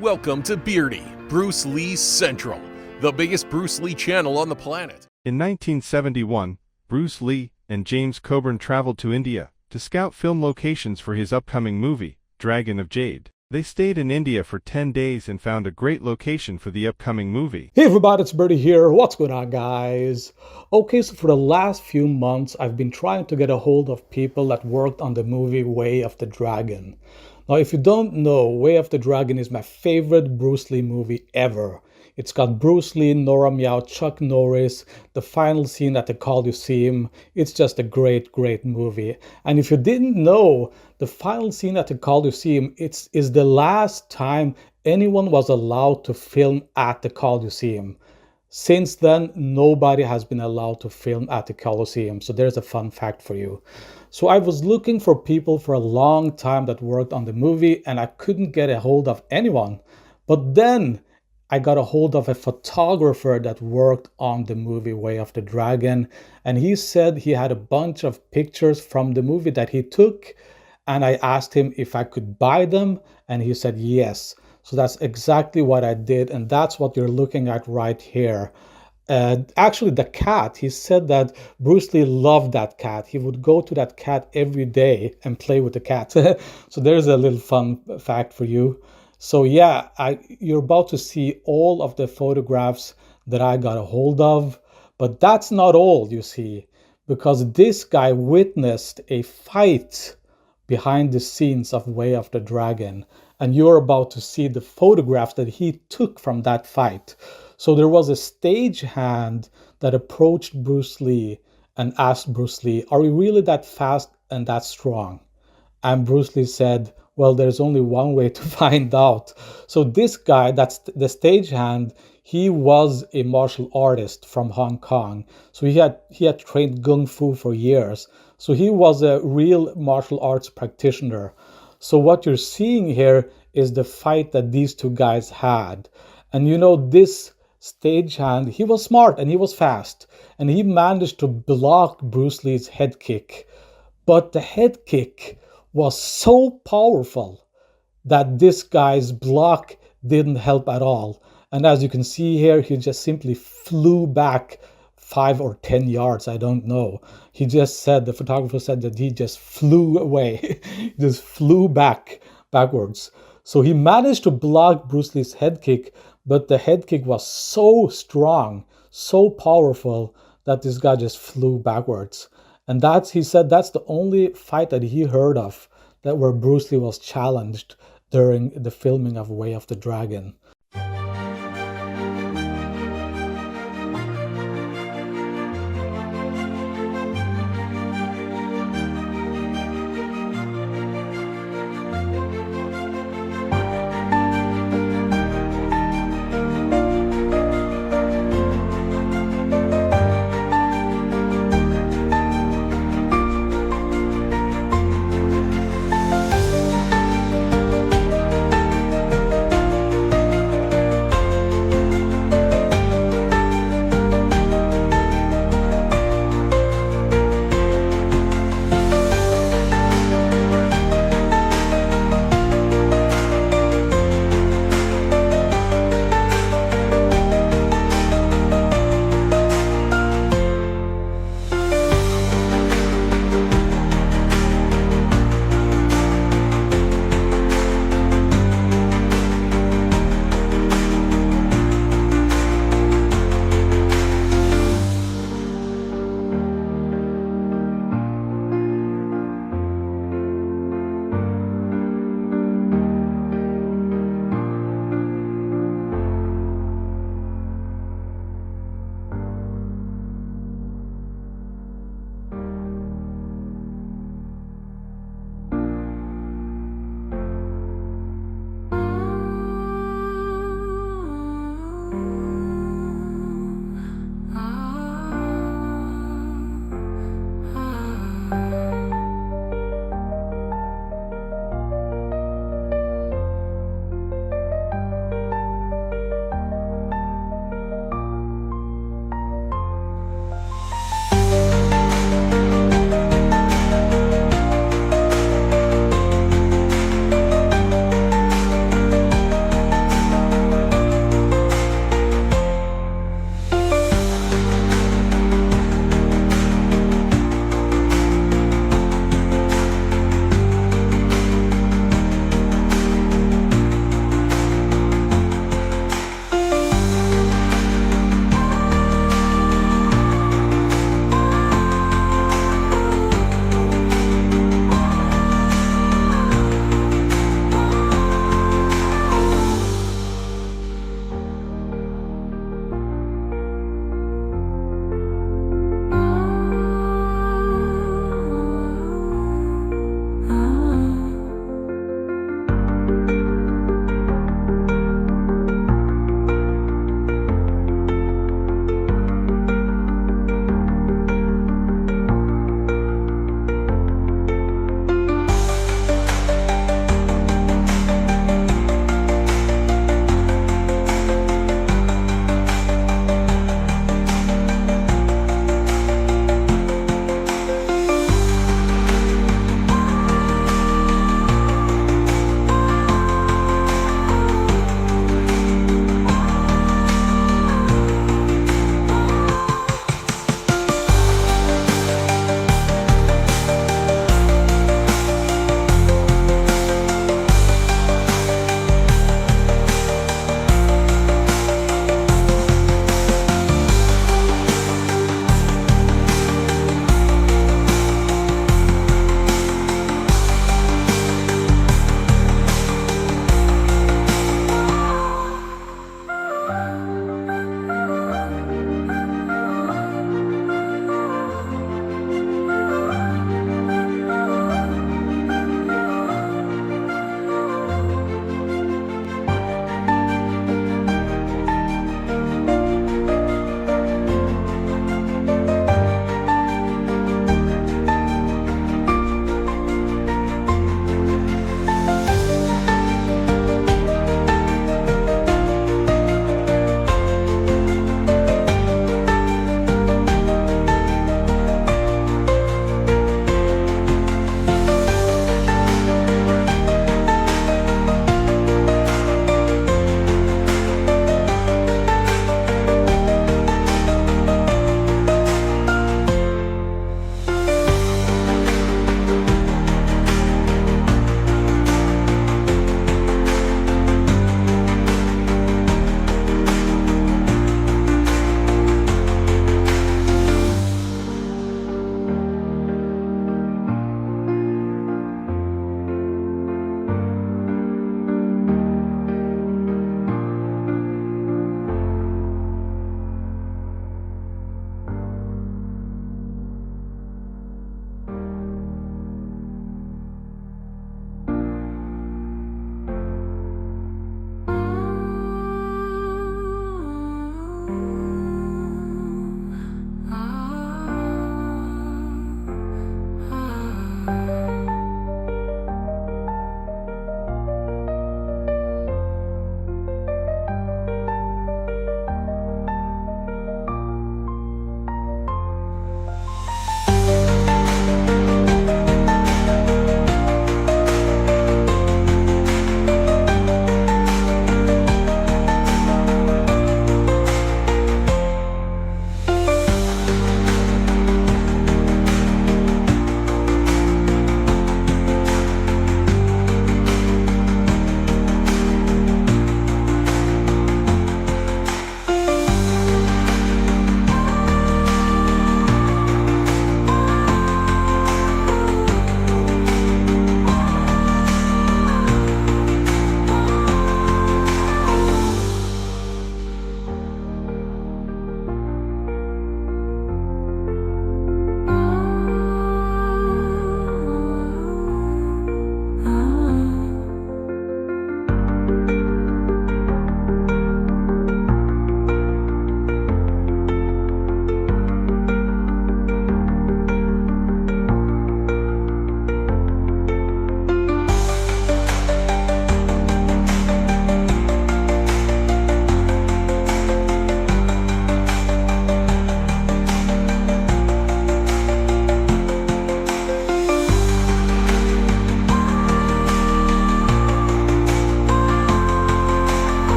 Welcome to Beardy, Bruce Lee Central, the biggest Bruce Lee channel on the planet. In 1971, Bruce Lee and James Coburn traveled to India to scout film locations for his upcoming movie, Dragon of Jade. They stayed in India for 10 days and found a great location for the upcoming movie. Hey everybody, it's Birdie here. What's going on, guys? Okay, so for the last few months, I've been trying to get a hold of people that worked on the movie Way of the Dragon. Now, if you don't know, Way of the Dragon is my favorite Bruce Lee movie ever. It's got Bruce Lee, Nora Meow, Chuck Norris, the final scene at the Coliseum. It's just a great, great movie. And if you didn't know, the final scene at the Coliseum is the last time anyone was allowed to film at the Coliseum. Since then, nobody has been allowed to film at the Coliseum. So there's a fun fact for you. So I was looking for people for a long time that worked on the movie, and I couldn't get a hold of anyone. But then I got a hold of a photographer that worked on the movie Way of the Dragon, and he said he had a bunch of pictures from the movie that he took, and I asked him if I could buy them, and he said yes. So that's exactly what I did, and that's what you're looking at right here. Actually, the cat, he said that Bruce Lee loved that cat. He would go to that cat every day and play with the cat. So there's a little fun fact for you. So yeah, you're about to see all of the photographs that I got a hold of. But that's not all, you see, because this guy witnessed a fight behind the scenes of Way of the Dragon. And you're about to see the photographs that he took from that fight. So there was a stagehand that approached Bruce Lee and asked Bruce Lee, "Are you really that fast and that strong?" And Bruce Lee said, "Well, there's only one way to find out." So this guy, that's the stagehand, he was a martial artist from Hong Kong. So he had trained Kung Fu for years. So he was a real martial arts practitioner. So what you're seeing here is the fight that these two guys had. And you know, this stagehand, he was smart and he was fast. And he managed to block Bruce Lee's head kick. But the head kick was so powerful that this guy's block didn't help at all. And as you can see here, he just simply flew back 5 or 10 yards, I don't know. He just said, the photographer said that he just flew away, he just flew backwards. So he managed to block Bruce Lee's head kick, but the head kick was so strong, so powerful that this guy just flew backwards. And he said that's the only fight that he heard of that where Bruce Lee was challenged during the filming of Way of the Dragon.